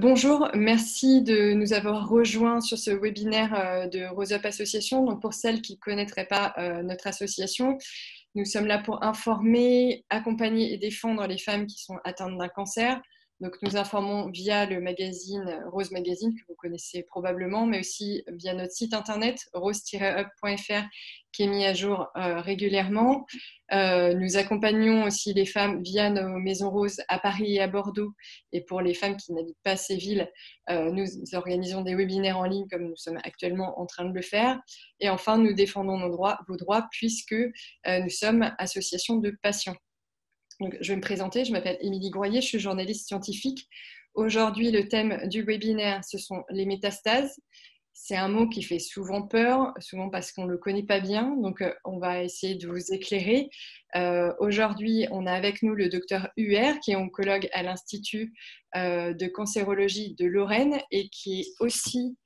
Bonjour, merci de nous avoir rejoints sur ce webinaire de Rose Up Association. Donc pour celles qui ne connaîtraient pas notre association, nous sommes là pour informer, accompagner et défendre les femmes qui sont atteintes d'un cancer. Donc nous informons via le magazine Rose Magazine, que vous connaissez probablement, mais aussi via notre site internet rose-up.fr qui est mis à jour régulièrement. Nous accompagnons aussi les femmes via nos maisons roses à Paris et à Bordeaux. Et pour les femmes qui n'habitent pas ces villes, nous organisons des webinaires en ligne comme nous sommes actuellement en train de le faire. Et enfin, nous défendons vos droits puisque nous sommes association de patients. Donc, je vais me présenter, je m'appelle Émilie Groyer, je suis journaliste scientifique. Aujourd'hui, le thème du webinaire, ce sont les métastases. C'est un mot qui fait souvent peur, souvent parce qu'on ne le connaît pas bien, donc on va essayer de vous éclairer. Aujourd'hui, on a avec nous le docteur Huer, qui est oncologue à l'Institut de cancérologie de Lorraine et qui est aussi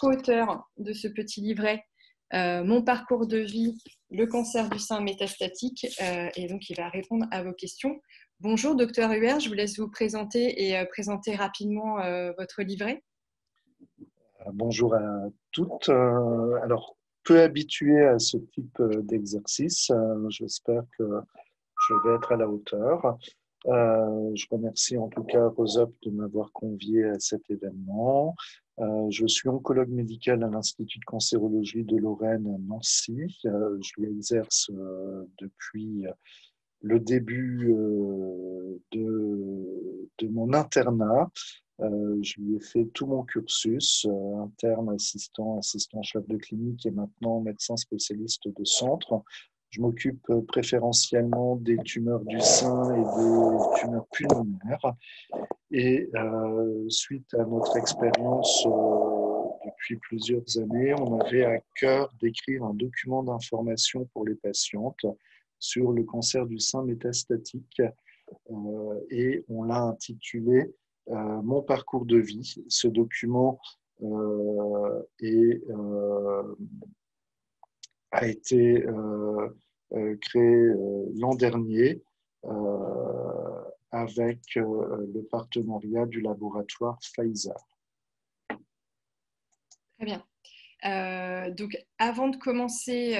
co-auteur de ce petit livret Mon parcours de vie, le cancer du sein métastatique, et donc il va répondre à vos questions. Bonjour docteur Huer, je vous laisse vous présenter et présenter rapidement votre livret. Bonjour à toutes. Alors, peu habitué à ce type d'exercice, j'espère que je vais être à la hauteur. Je remercie en tout cas Rose Up de m'avoir convié à cet événement. Je suis oncologue médical à l'Institut de cancérologie de Lorraine à Nancy. Je l'exerce depuis le début de mon internat. Je lui ai fait tout mon cursus, interne, assistant chef de clinique et maintenant médecin spécialiste de centre. Je m'occupe préférentiellement des tumeurs du sein et des tumeurs pulmonaires. Et suite à notre expérience depuis plusieurs années, on avait à cœur d'écrire un document d'information pour les patientes sur le cancer du sein métastatique et on l'a intitulé Mon parcours de vie. Ce document a été créé l'an dernier avec le partenariat du laboratoire Pfizer. Très bien. Donc, avant de commencer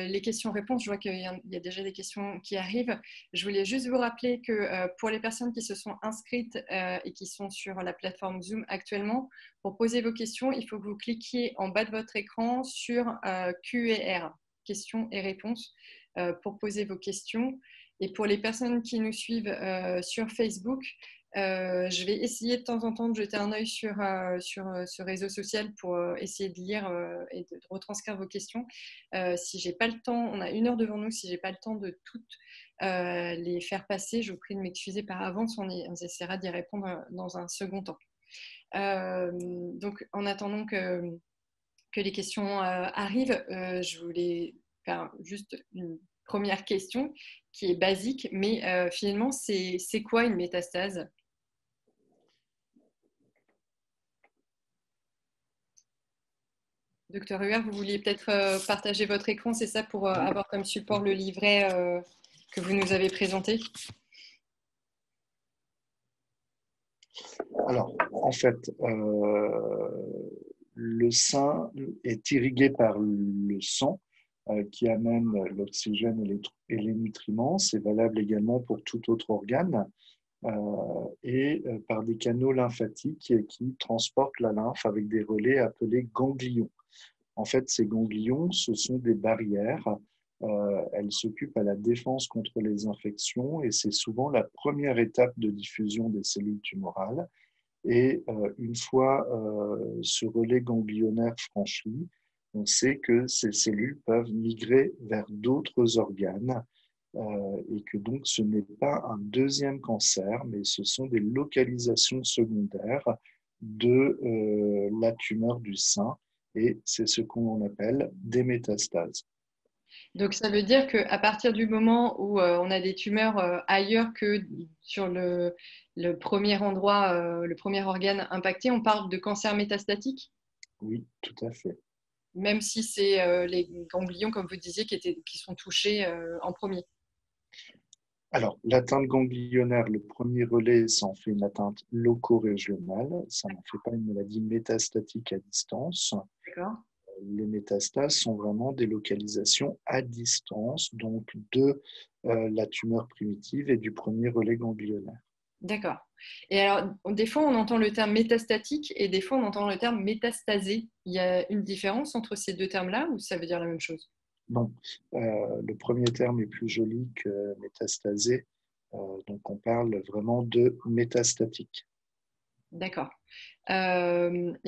les questions-réponses, je vois qu'il y a déjà des questions qui arrivent. Je voulais juste vous rappeler que pour les personnes qui se sont inscrites et qui sont sur la plateforme Zoom actuellement, pour poser vos questions, il faut que vous cliquiez en bas de votre écran sur Q&R, questions et réponses, pour poser vos questions. Et pour les personnes qui nous suivent sur Facebook, je vais essayer de temps en temps de jeter un œil sur ce réseau social pour essayer de lire et de retranscrire vos questions. Si j'ai pas le temps, on a 1 heure devant nous, si j'ai pas le temps de toutes les faire passer, je vous prie de m'excuser par avance, on essaiera d'y répondre dans un second temps. Donc en attendant que les questions arrivent, je voulais faire juste une première question qui est basique, mais finalement, c'est quoi une métastase ? Docteur Huer, vous vouliez peut-être partager votre écran, c'est ça, pour avoir comme support le livret que vous nous avez présenté? Alors, en fait, le sein est irrigué par le sang qui amène l'oxygène et les nutriments. C'est valable également pour tout autre organe. Et par des canaux lymphatiques qui transportent la lymphe avec des relais appelés ganglions. En fait, ces ganglions, ce sont des barrières. Elles s'occupent à la défense contre les infections et c'est souvent la première étape de diffusion des cellules tumorales. Et une fois ce relais ganglionnaire franchi, on sait que ces cellules peuvent migrer vers d'autres organes et que donc ce n'est pas un deuxième cancer, mais ce sont des localisations secondaires de la tumeur du sein et c'est ce qu'on appelle des métastases. Donc ça veut dire qu'à partir du moment où on a des tumeurs ailleurs que sur le premier endroit, le premier organe impacté, on parle de cancer métastatique? Oui, tout à fait. Même si c'est les ganglions, comme vous disiez, qui sont touchés en premier. Alors, l'atteinte ganglionnaire, le premier relais, ça en fait une atteinte loco-régionale. Ça n'en fait pas une maladie métastatique à distance. D'accord. Les métastases sont vraiment des localisations à distance, donc de la tumeur primitive et du premier relais ganglionnaire. D'accord. Et alors, des fois, on entend le terme métastatique et des fois, on entend le terme métastasé. Il y a une différence entre ces deux termes-là ou ça veut dire la même chose? Non, le premier terme est plus joli que métastasé, donc on parle vraiment de métastatique. D'accord. Et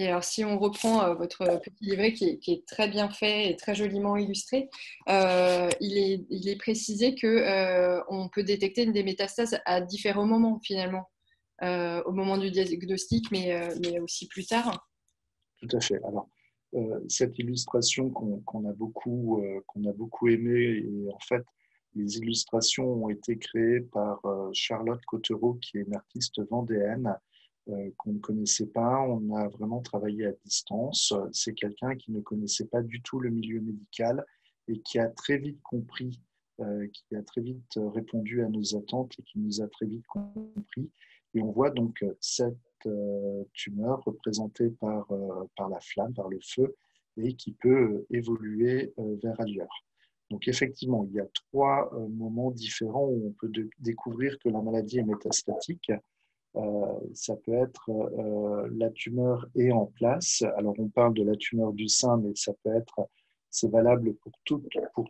alors, si on reprend votre petit livret qui est très bien fait et très joliment illustré, il est précisé que on peut détecter des métastases à différents moments finalement, au moment du diagnostic, mais aussi plus tard. Tout à fait. Alors, cette illustration qu'on a beaucoup aimée, et en fait, les illustrations ont été créées par Charlotte Cottereau, qui est une artiste vendéenne qu'on ne connaissait pas. On a vraiment travaillé à distance. C'est quelqu'un qui ne connaissait pas du tout le milieu médical et qui a très vite compris, qui a très vite répondu à nos attentes et qui nous a très vite compris. Et on voit donc cette tumeur représentée par la flamme, par le feu, et qui peut évoluer vers ailleurs. Donc effectivement, il y a trois moments différents où on peut découvrir que la maladie est métastatique. Ça peut être la tumeur est en place. Alors on parle de la tumeur du sein, mais ça peut être, c'est valable pour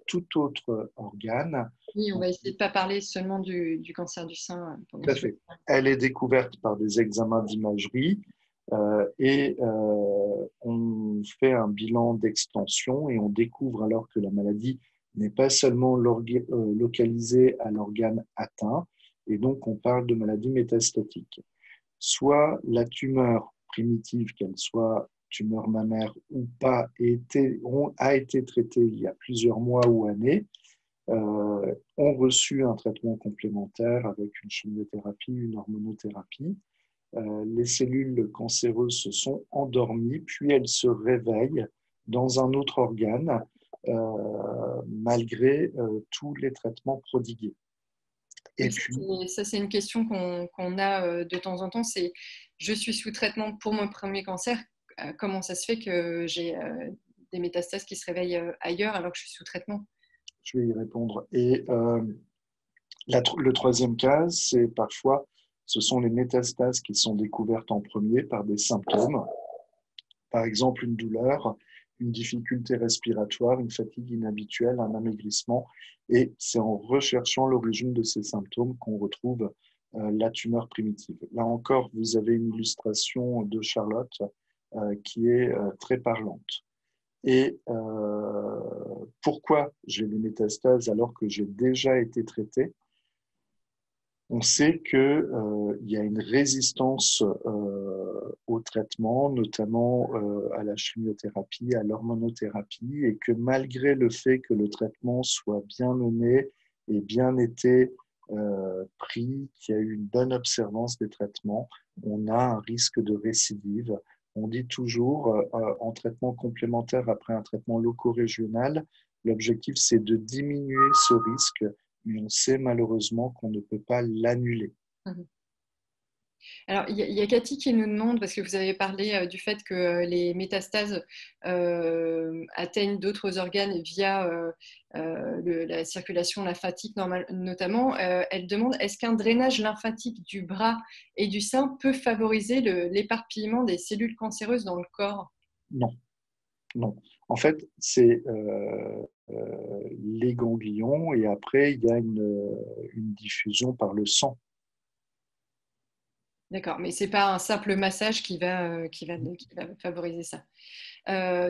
tout autre organe. Oui, on va essayer de ne pas parler seulement du cancer du sein pendant Tout à ce fait. webinaire. Elle est découverte par des examens d'imagerie et on fait un bilan d'extension et on découvre alors que la maladie n'est pas seulement localisée à l'organe atteint et donc on parle de maladie métastatique. Soit la tumeur primitive, qu'elle soit tumeur mammaire ou pas, a été traitée il y a plusieurs mois ou années, ont reçu un traitement complémentaire avec une chimiothérapie, une hormonothérapie. Les cellules cancéreuses se sont endormies, puis elles se réveillent dans un autre organe, malgré tous les traitements prodigués. Et Oui, puis, ça, c'est une question qu'on a de temps en temps. C'est, je suis sous traitement pour mon premier cancer. Comment ça se fait que j'ai des métastases qui se réveillent ailleurs alors que je suis sous traitement? je vais y répondre. Et le troisième cas, c'est parfois, ce sont les métastases qui sont découvertes en premier par des symptômes, par exemple une douleur, une difficulté respiratoire, une fatigue inhabituelle, un amaigrissement. Et c'est en recherchant l'origine de ces symptômes qu'on retrouve la tumeur primitive. Là encore, vous avez une illustration de Charlotte qui est très parlante. Et pourquoi j'ai des métastases alors que j'ai déjà été traité? On sait qu'il y a une résistance au traitement, notamment à la chimiothérapie, à l'hormonothérapie, et que malgré le fait que le traitement soit bien mené et bien été pris, qu'il y a eu une bonne observance des traitements, on a un risque de récidive. On dit toujours, en traitement complémentaire après un traitement loco-régional, l'objectif c'est de diminuer ce risque, mais on sait malheureusement qu'on ne peut pas l'annuler. Mhm. Alors, il y a Cathy qui nous demande, parce que vous avez parlé du fait que les métastases atteignent d'autres organes via la circulation lymphatique notamment. Elle demande, est-ce qu'un drainage lymphatique du bras et du sein peut favoriser l'éparpillement des cellules cancéreuses dans le corps? Non, non. En fait, c'est les ganglions et après, il y a une diffusion par le sang. D'accord, mais ce n'est pas un simple massage qui va favoriser ça.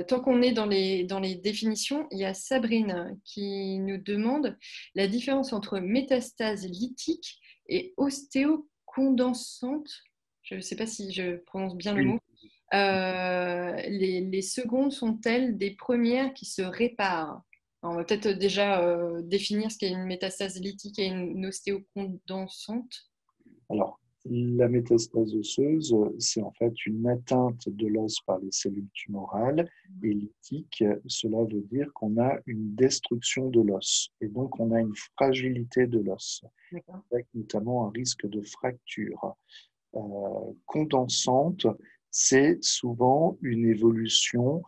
Tant qu'on est dans les définitions, il y a Sabrine qui nous demande la différence entre métastase lytique et ostéocondensante. Je ne sais pas si je prononce bien le Oui. mot. Les secondes sont-elles des premières qui se réparent? Alors, on va peut-être déjà définir ce qu'est une métastase lytique et une ostéocondensante. Alors, La métastase osseuse, c'est en fait une atteinte de l'os par les cellules tumorales et lytiques. Cela veut dire qu'on a une destruction de l'os et donc on a une fragilité de l'os, avec notamment un risque de fracture. Condensante, c'est souvent une évolution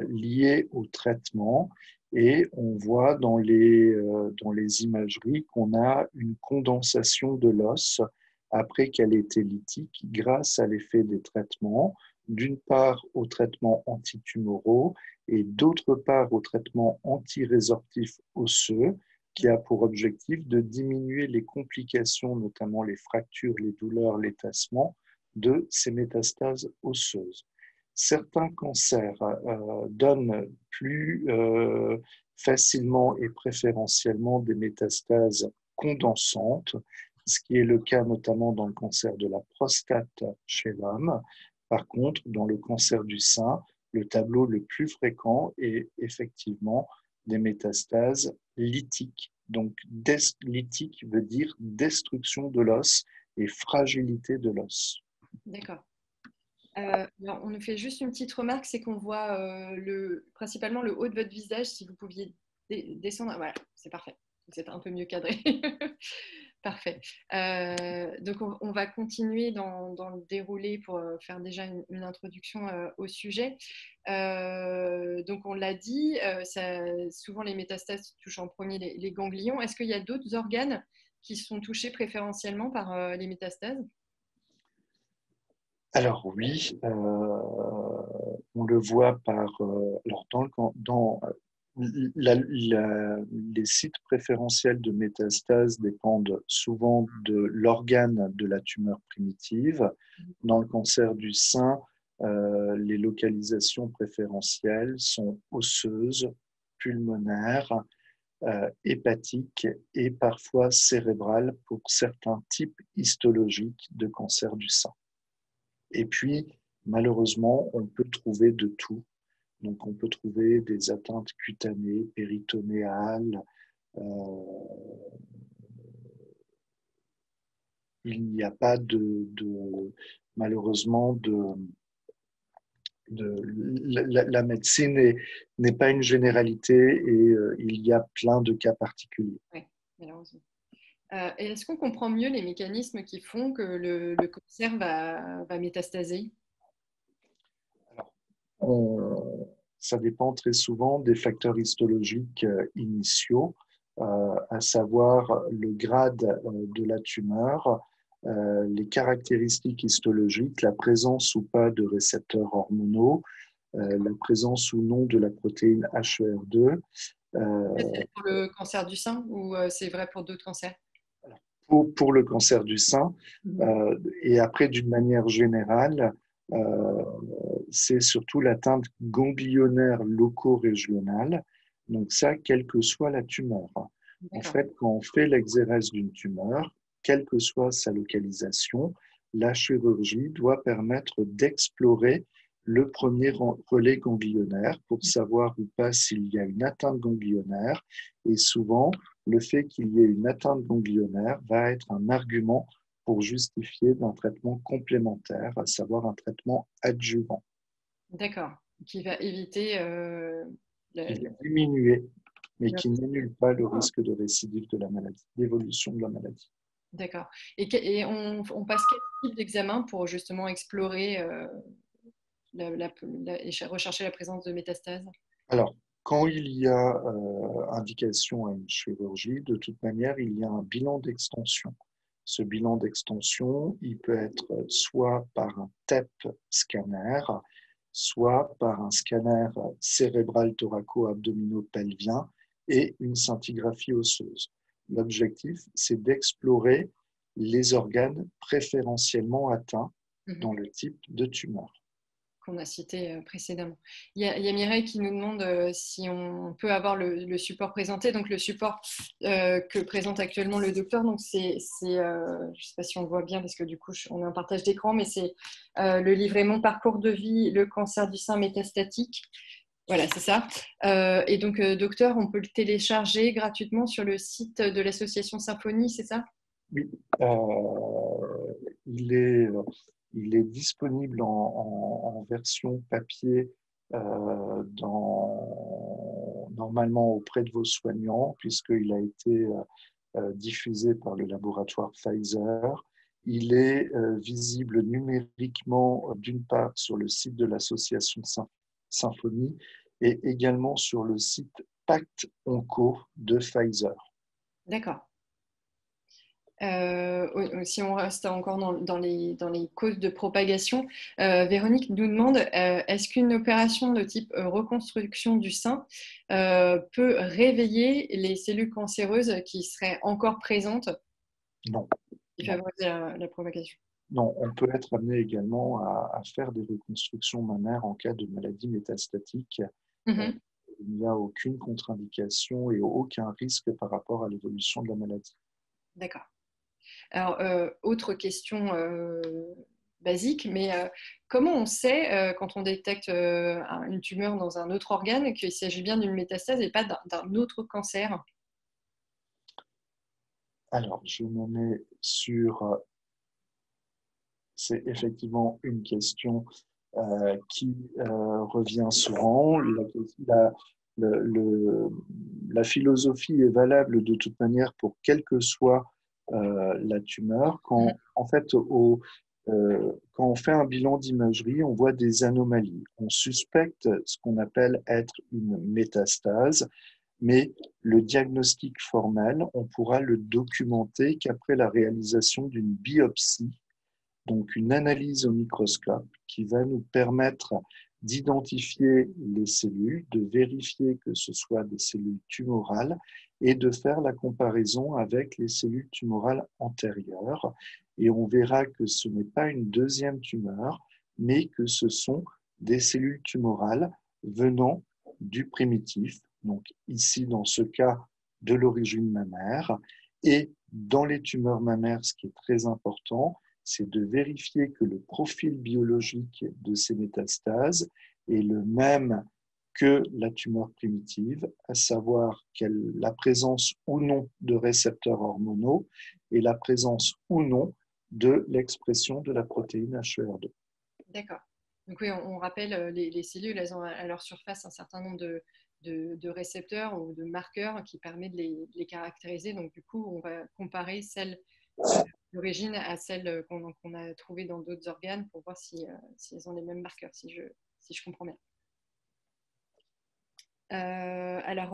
liée au traitement et on voit dans les imageries qu'on a une condensation de l'os après qu'elle ait été lytique grâce à l'effet des traitements, d'une part aux traitements antitumoraux et d'autre part aux traitements antirésorptifs osseux qui a pour objectif de diminuer les complications, notamment les fractures, les douleurs, les tassements de ces métastases osseuses. Certains cancers donnent plus facilement et préférentiellement des métastases condensantes, ce qui est le cas notamment dans le cancer de la prostate chez l'homme. Par contre, dans le cancer du sein, le tableau le plus fréquent est effectivement des métastases lytiques. Donc, lytique veut dire destruction de l'os et fragilité de l'os. D'accord. On nous fait juste une petite remarque, c'est qu'on voit principalement le haut de votre visage. Si vous pouviez descendre, voilà, c'est parfait. Vous êtes un peu mieux cadré. Parfait. Donc, on va continuer dans le déroulé pour faire déjà une introduction au sujet. Donc, on l'a dit, souvent les métastases touchent en premier les ganglions. Est-ce qu'il y a d'autres organes qui sont touchés préférentiellement par les métastases? Alors oui, on le voit alors les sites préférentiels de métastase dépendent souvent de l'organe de la tumeur primitive. Dans le cancer du sein, les localisations préférentielles sont osseuses, pulmonaires, hépatiques et parfois cérébrales pour certains types histologiques de cancer du sein. Et puis, malheureusement, on peut trouver de tout. Donc, on peut trouver des atteintes cutanées, péritonéales. Il n'y a pas malheureusement, la médecine n'est pas une généralité et il y a plein de cas particuliers. Oui, malheureusement. Et est-ce qu'on comprend mieux les mécanismes qui font que le cancer va métastaser? Ça dépend très souvent des facteurs histologiques initiaux, à savoir le grade de la tumeur, les caractéristiques histologiques, la présence ou pas de récepteurs hormonaux, la présence ou non de la protéine HER2. C'est pour le cancer du sein ou c'est vrai pour d'autres cancers? Pour le cancer du sein. Et après, d'une manière générale, c'est surtout l'atteinte ganglionnaire loco-régionale. Donc ça, quelle que soit la tumeur. En fait, quand on fait l'exérèse d'une tumeur, quelle que soit sa localisation, la chirurgie doit permettre d'explorer le premier relais ganglionnaire pour savoir ou pas s'il y a une atteinte ganglionnaire. Et souvent, le fait qu'il y ait une atteinte ganglionnaire va être un argument pour justifier d'un traitement complémentaire, à savoir un traitement adjuvant. D'accord, qui va éviter qui va diminuer, mais qui n'annule pas le risque de récidive de la maladie, d'évolution de la maladie. D'accord. Et on passe quel type d'examen pour justement explorer et rechercher la présence de métastases? Alors, quand il y a indication à une chirurgie, de toute manière, il y a un bilan d'extension. Ce bilan d'extension, il peut être soit par un TEP scanner, soit par un scanner cérébral thoraco-abdominopelvien et une scintigraphie osseuse. L'objectif, c'est d'explorer les organes préférentiellement atteints dans le type de tumeur qu'on a cité précédemment. Il y a Mireille qui nous demande si on peut avoir le support présenté, donc le support que présente actuellement le docteur. Donc je ne sais pas si on le voit bien parce que du coup on a un partage d'écran, mais c'est le livret Mon parcours de vie, le cancer du sein métastatique. Voilà, c'est ça. Et donc docteur, on peut le télécharger gratuitement sur le site de l'association Symphonie, c'est ça? Oui, il est, il est disponible en version papier normalement auprès de vos soignants, puisqu'il a été diffusé par le laboratoire Pfizer. Il est visible numériquement, d'une part, sur le site de l'association Symphonie et également sur le site Pacte Onco de Pfizer. D'accord. Si on reste encore dans les causes de propagation, Véronique nous demande, est-ce qu'une opération de type reconstruction du sein peut réveiller les cellules cancéreuses qui seraient encore présentes Non. et Non. favoriser la propagation? Non, on peut être amené également à faire des reconstructions mammaires en cas de maladie métastatique. Mm-hmm. Il n'y a aucune contre-indication et aucun risque par rapport à l'évolution de la maladie. D'accord. Alors, autre question basique, mais comment on sait, quand on détecte une tumeur dans un autre organe, qu'il s'agit bien d'une métastase et pas d'un autre cancer? Alors, je me mets sur... c'est effectivement une question qui revient souvent. La philosophie est valable de toute manière pour quelle que soit la tumeur. Mhm. En fait, quand on fait un bilan d'imagerie, on voit des anomalies. On suspecte ce qu'on appelle être une métastase, mais le diagnostic formel, on pourra le documenter qu'après la réalisation d'une biopsie, donc une analyse au microscope qui va nous permettre d'identifier les cellules, de vérifier que ce soit des cellules tumorales et de faire la comparaison avec les cellules tumorales antérieures. Et on verra que ce n'est pas une deuxième tumeur, mais que ce sont des cellules tumorales venant du primitif, donc ici dans ce cas de l'origine mammaire. Et dans les tumeurs mammaires, ce qui est très important, c'est de vérifier que le profil biologique de ces métastases est le même que la tumeur primitive, à savoir la présence ou non de récepteurs hormonaux et la présence ou non de l'expression de la protéine HER2. D'accord. Donc oui, on rappelle, les cellules, elles ont à leur surface un certain nombre de récepteurs ou de marqueurs qui permettent de les caractériser. Donc du coup, on va comparer celles d'origine à celles qu'on a trouvées dans d'autres organes pour voir si elles ont les mêmes marqueurs, si je comprends bien. Alors,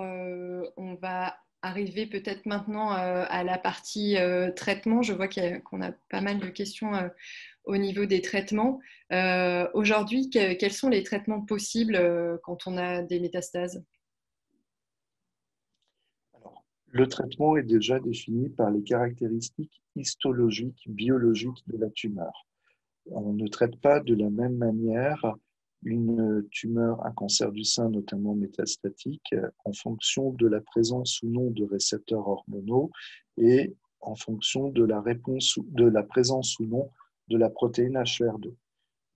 on va arriver peut-être maintenant à la partie traitement. Je vois qu'on a pas mal de questions au niveau des traitements. Aujourd'hui, quels sont les traitements possibles quand on a des métastases? Alors, le traitement est déjà défini par les caractéristiques histologiques, biologiques de la tumeur. On ne traite pas de la même manière une tumeur, un cancer du sein, notamment métastatique, en fonction de la présence ou non de récepteurs hormonaux et en fonction de la réponse, de la présence ou non de la protéine HER2.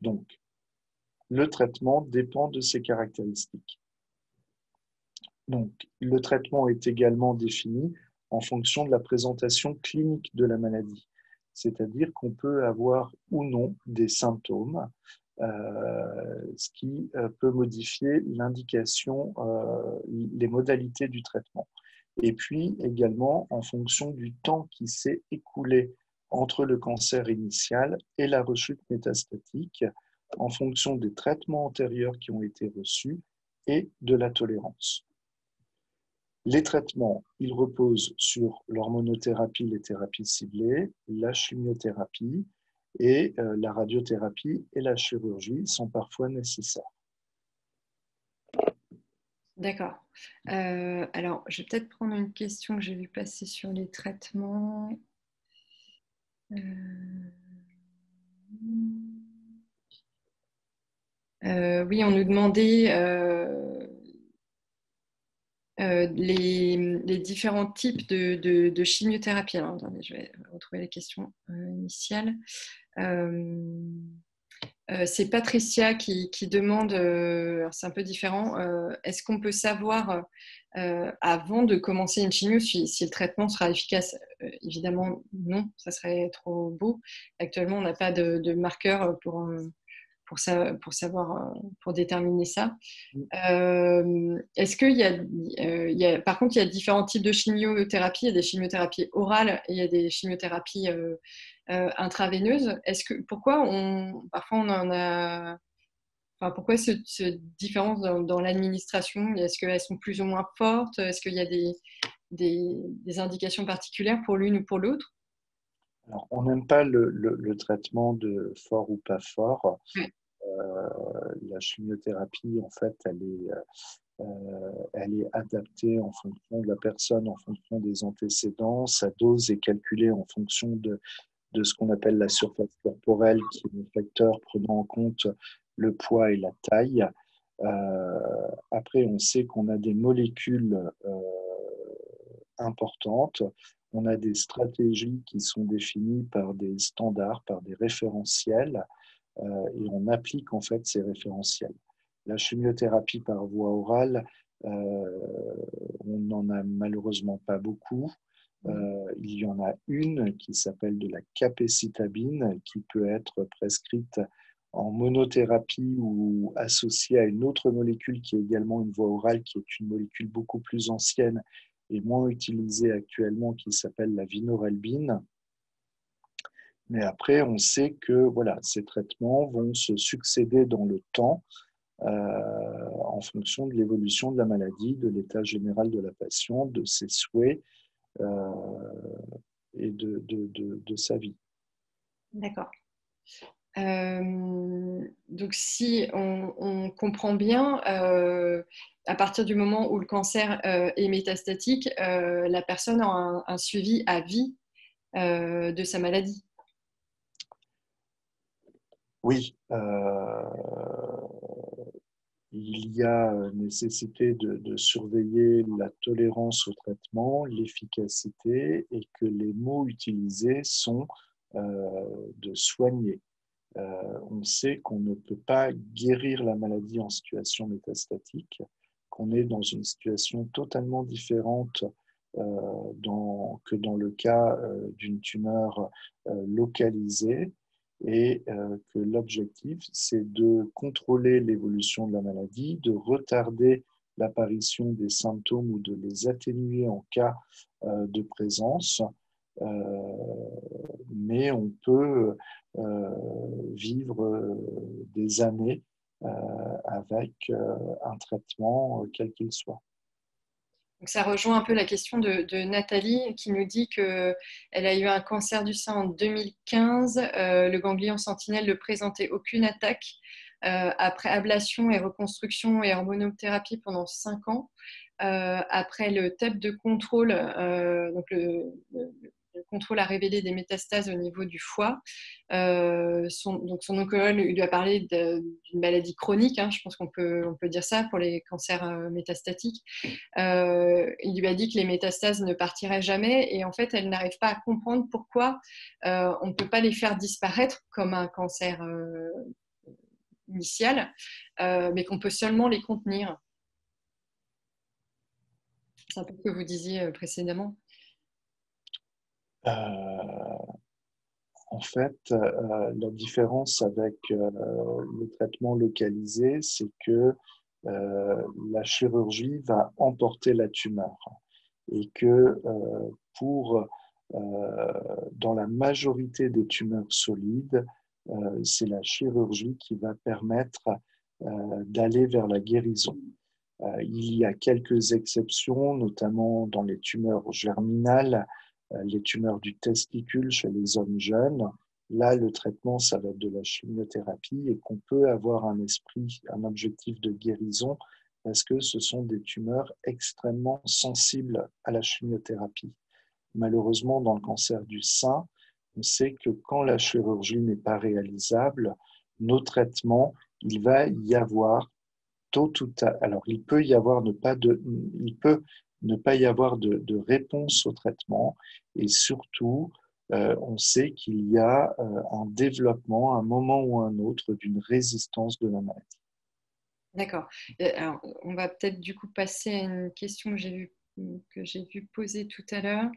Donc, le traitement dépend de ces caractéristiques. Donc, le traitement est également défini en fonction de la présentation clinique de la maladie. C'est-à-dire qu'on peut avoir ou non des symptômes, ce qui peut modifier l'indication, les modalités du traitement. Et puis également en fonction du temps qui s'est écoulé entre le cancer initial et la rechute métastatique, en fonction des traitements antérieurs qui ont été reçus et de la tolérance. Les traitements, ils reposent sur l'hormonothérapie, les thérapies ciblées, la chimiothérapie et la radiothérapie et la chirurgie sont parfois nécessaires. D'accord. Alors, je vais peut-être prendre une question que j'ai vu passer sur les traitements. Oui, on nous demandait les différents types de chimiothérapie. Alors, attendez, je vais retrouver les questions initiales. C'est Patricia qui demande, c'est un peu différent, est-ce qu'on peut savoir avant de commencer une chimio si le traitement sera efficace? Évidemment, non, ça serait trop beau. Actuellement, on n'a pas de marqueur pour savoir, pour déterminer ça. Est-ce qu'il y a, par contre, il y a différents types de chimiothérapie. Il y a des chimiothérapies orales et il y a des chimiothérapies intraveineuses. Pourquoi parfois on en a, enfin, pourquoi cette différence dans l'administration? Est-ce qu'elles sont plus ou moins fortes? Est-ce qu'il y a des indications particulières pour l'une ou pour l'autre? Alors, on n'aime pas le traitement de fort ou pas fort. Oui. La chimiothérapie, en fait, elle est adaptée en fonction de la personne, en fonction des antécédents. Sa dose est calculée en fonction de ce qu'on appelle la surface corporelle, qui est un facteur prenant en compte le poids et la taille. Après, on sait qu'on a des molécules importantes. On a des stratégies qui sont définies par des standards, par des référentiels, et on applique en fait ces référentiels. La chimiothérapie par voie orale, on n'en a malheureusement pas beaucoup. Il y en a une qui s'appelle de la capecitabine, qui peut être prescrite en monothérapie ou associée à une autre molécule qui est également une voie orale, qui est une molécule beaucoup plus ancienne et moins utilisée actuellement, qui s'appelle la vinorelbine. Mais après, on sait que voilà, ces traitements vont se succéder dans le temps en fonction de l'évolution de la maladie, de l'état général de la patiente, de ses souhaits et de sa vie. D'accord. Donc, si on comprend bien, à partir du moment où le cancer est métastatique, la personne a un suivi à vie de sa maladie. Oui, il y a nécessité de surveiller la tolérance au traitement, l'efficacité, et que les mots utilisés sont de soigner. On sait qu'on ne peut pas guérir la maladie en situation métastatique, qu'on est dans une situation totalement différente que dans le cas d'une tumeur localisée, et que l'objectif, c'est de contrôler l'évolution de la maladie, de retarder l'apparition des symptômes ou de les atténuer en cas de présence. Mais on peut vivre des années avec un traitement quel qu'il soit. Donc, ça rejoint un peu la question de Nathalie qui nous dit qu'elle a eu un cancer du sein en 2015. Le ganglion sentinelle ne présentait aucune attaque. Après ablation et reconstruction et hormonothérapie pendant 5 ans. Après le TEP de contrôle, donc le contrôle a révélé des métastases au niveau du foie. Donc son oncologue lui a parlé d'une maladie chronique, hein, je pense qu'on peut dire ça pour les cancers métastatiques. Il lui a dit que les métastases ne partiraient jamais, et en fait elle n'arrive pas à comprendre pourquoi on ne peut pas les faire disparaître comme un cancer initial, mais qu'on peut seulement les contenir. C'est un peu ce que vous disiez précédemment. En fait, la différence avec le traitement localisé, c'est que la chirurgie va emporter la tumeur, et que dans la majorité des tumeurs solides, c'est la chirurgie qui va permettre d'aller vers la guérison. Il y a quelques exceptions, notamment dans les tumeurs germinales, les tumeurs du testicule chez les hommes jeunes. Là, le traitement, ça va être de la chimiothérapie, et qu'on peut avoir un objectif de guérison, parce que ce sont des tumeurs extrêmement sensibles à la chimiothérapie. Malheureusement, dans le cancer du sein, on sait que quand la chirurgie n'est pas réalisable, nos traitements, il va y avoir tôt ou tard. Alors, il peut ne pas y avoir de réponse au traitement, et surtout, on sait qu'il y a un développement, à un moment ou à un autre, d'une résistance de la maladie. D'accord. Alors, on va peut-être du coup passer à une question que j'ai vu poser tout à l'heure.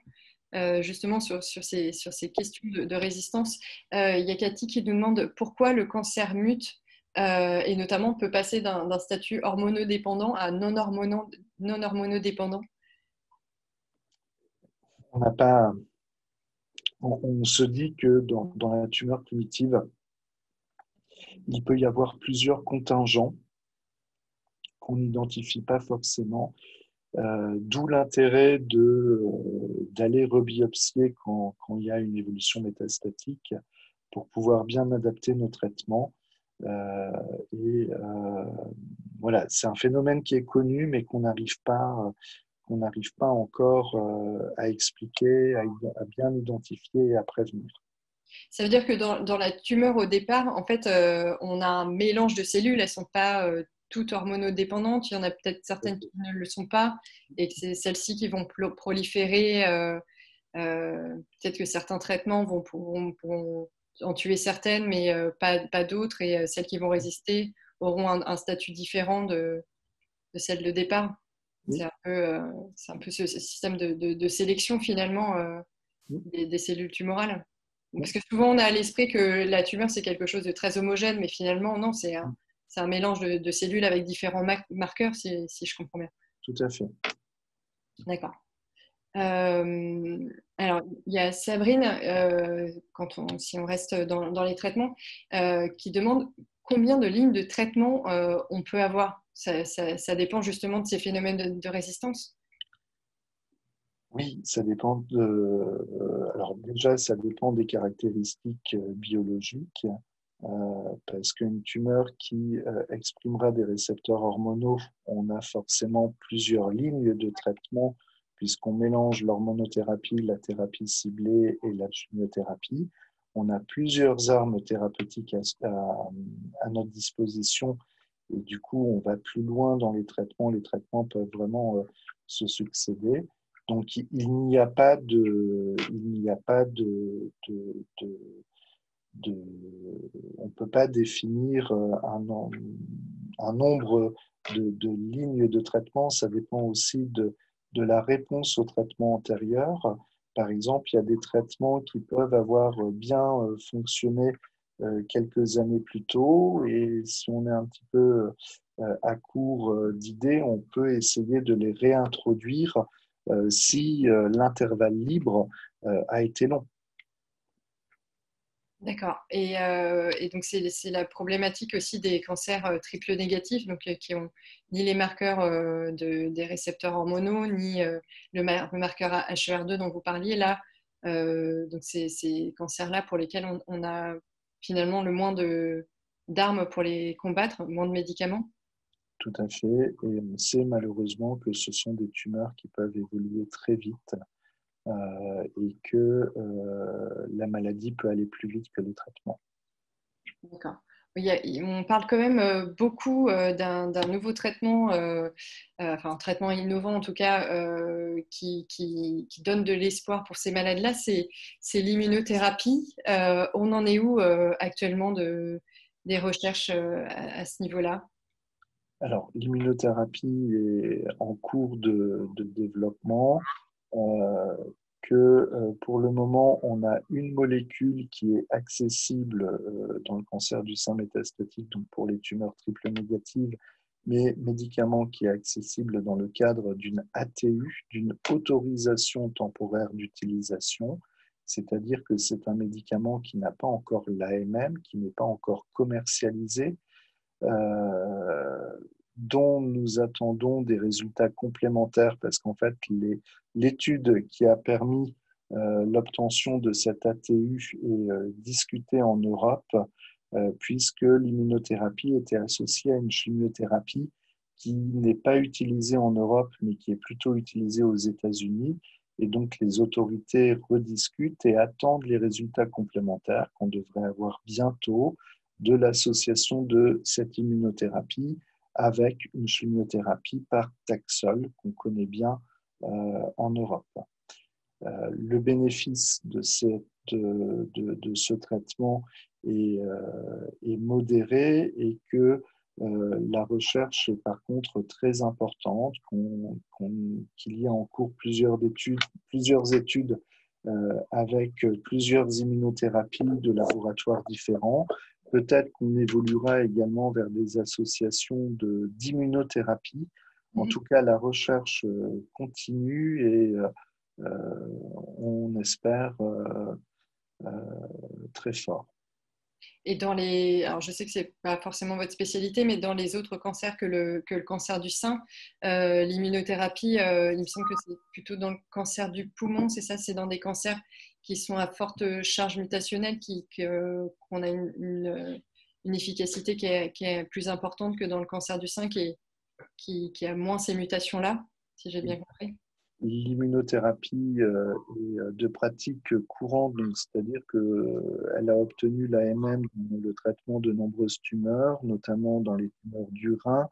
Justement sur ces questions de résistance. Il y a Cathy qui nous demande pourquoi le cancer mute et notamment peut passer d'un statut hormonodépendant à non hormonodépendant. On n'a pas, on se dit que dans la tumeur primitive, il peut y avoir plusieurs contingents qu'on n'identifie pas forcément, d'où l'intérêt d'aller rebiopsier quand il y a une évolution métastatique pour pouvoir bien adapter nos traitements. Euh, et voilà, c'est un phénomène qui est connu, mais qu'on n'arrive pas encore à expliquer, à bien identifier et à prévenir. Ça veut dire que dans la tumeur au départ, en fait, on a un mélange de cellules, elles ne sont pas toutes hormonodépendantes, il y en a peut-être certaines qui ne le sont pas, et que c'est celles-ci qui vont proliférer. Peut-être que certains traitements pourront en tuer certaines, mais pas d'autres, et celles qui vont résister auront un statut différent de celles de départ. Oui, C'est un peu ce système de sélection finalement oui, des cellules tumorales. oui, Parce que souvent on a à l'esprit que la tumeur c'est quelque chose de très homogène, mais finalement non, c'est un mélange de cellules avec différents marqueurs, si je comprends bien. tout à fait. D'accord. Alors, il y a Sabrine, si on reste dans les traitements, qui demande combien de lignes de traitement on peut avoir. Ça dépend justement de ces phénomènes de résistance. Oui, ça dépend alors déjà, ça dépend des caractéristiques biologiques, parce qu'une tumeur qui exprimera des récepteurs hormonaux, on a forcément plusieurs lignes de traitement, puisqu'on mélange l'hormonothérapie, la thérapie ciblée et la chimiothérapie. On a plusieurs armes thérapeutiques à notre disposition, et du coup, on va plus loin dans les traitements. Les traitements peuvent vraiment se succéder. Donc, il n'y a pas de on ne peut pas définir un nombre de lignes de traitement. Ça dépend aussi de la réponse au traitement antérieur. Par exemple, il y a des traitements qui peuvent avoir bien fonctionné quelques années plus tôt, et si on est un petit peu à court d'idées, on peut essayer de les réintroduire si l'intervalle libre a été long. D'accord. Et donc, c'est la problématique aussi des cancers triple négatifs, donc qui ont ni les marqueurs des récepteurs hormonaux, ni le marqueur HER2 dont vous parliez là. Donc, c'est ces cancers-là pour lesquels on a finalement le moins d'armes pour les combattre, moins de médicaments. Tout à fait. Et on sait malheureusement que ce sont des tumeurs qui peuvent évoluer très vite et que la maladie peut aller plus vite que les traitements. D'accord. On parle quand même beaucoup d'un nouveau traitement, enfin un traitement innovant en tout cas, qui donne de l'espoir pour ces malades-là, c'est l'immunothérapie. On en est où actuellement des recherches à ce niveau-là? Alors, l'immunothérapie est en cours de développement. Euh, que pour le moment, on a une molécule qui est accessible dans le cancer du sein métastatique, donc pour les tumeurs triple négatives, mais médicament qui est accessible dans le cadre d'une ATU, d'une autorisation temporaire d'utilisation, c'est-à-dire que c'est un médicament qui n'a pas encore l'AMM, qui n'est pas encore commercialisé, euh, dont nous attendons des résultats complémentaires parce qu'en fait, l'étude qui a permis l'obtention de cette ATU est discutée en Europe puisque l'immunothérapie était associée à une chimiothérapie qui n'est pas utilisée en Europe mais qui est plutôt utilisée aux États-Unis. Et donc, les autorités rediscutent et attendent les résultats complémentaires qu'on devrait avoir bientôt de l'association de cette immunothérapie avec une chimiothérapie par Taxol qu'on connaît bien en Europe. Le bénéfice de cette de ce traitement est modérée et que la recherche est par contre très importante, qu'il y a en cours plusieurs études avec plusieurs immunothérapies de laboratoires différents. Peut-être qu'on évoluera également vers des associations d'immunothérapie. En tout cas, la recherche continue et on espère très fort. Et alors je sais que c'est pas forcément votre spécialité, mais dans les autres cancers que le cancer du sein, l'immunothérapie, il me semble que c'est plutôt dans le cancer du poumon, c'est ça, c'est dans des cancers qui sont à forte charge mutationnelle, qu'on a une efficacité qui est plus importante que dans le cancer du sein, qui a moins ces mutations-là, si j'ai bien compris. L'immunothérapie est de pratique courante, c'est-à-dire qu'elle a obtenu l'AMM dans le traitement de nombreuses tumeurs, notamment dans les tumeurs du rein,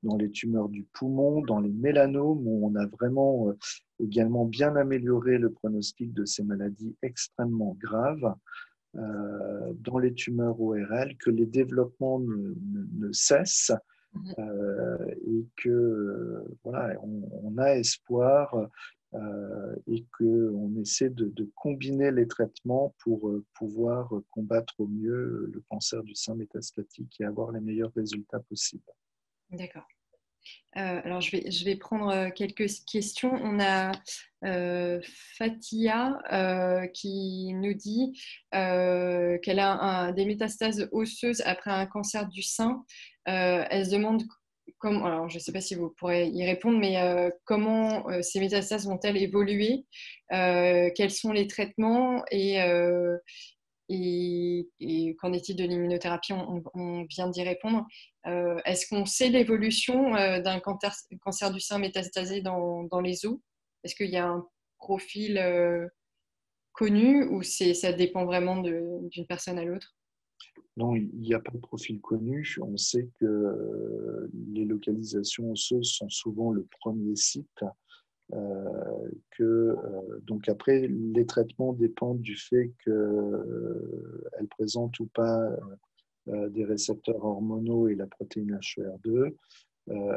dans les tumeurs du poumon, dans les mélanomes, où on a vraiment également bien amélioré le pronostic de ces maladies extrêmement graves, dans les tumeurs ORL, que les développements ne cessent. Et que voilà, on a espoir et qu'on essaie de combiner les traitements pour pouvoir combattre au mieux le cancer du sein métastatique et avoir les meilleurs résultats possibles. D'accord. Alors, je vais prendre quelques questions. On a Fatia qui nous dit qu'elle a des métastases osseuses après un cancer du sein. Elle se demande comment, alors je ne sais pas si vous pourrez y répondre, mais comment ces métastases vont-elles évoluer, quels sont les traitements et qu'en est-il de l'immunothérapie? On vient d'y répondre. Est-ce qu'on sait l'évolution d'un cancer du sein métastasé dans les os? Est-ce qu'il y a un profil connu ou ça dépend vraiment d'une personne à l'autre? Non, il n'y a pas de profil connu. On sait que les localisations osseuses sont souvent le premier site. Donc après, les traitements dépendent du fait qu'elles présentent ou pas des récepteurs hormonaux et la protéine HER2.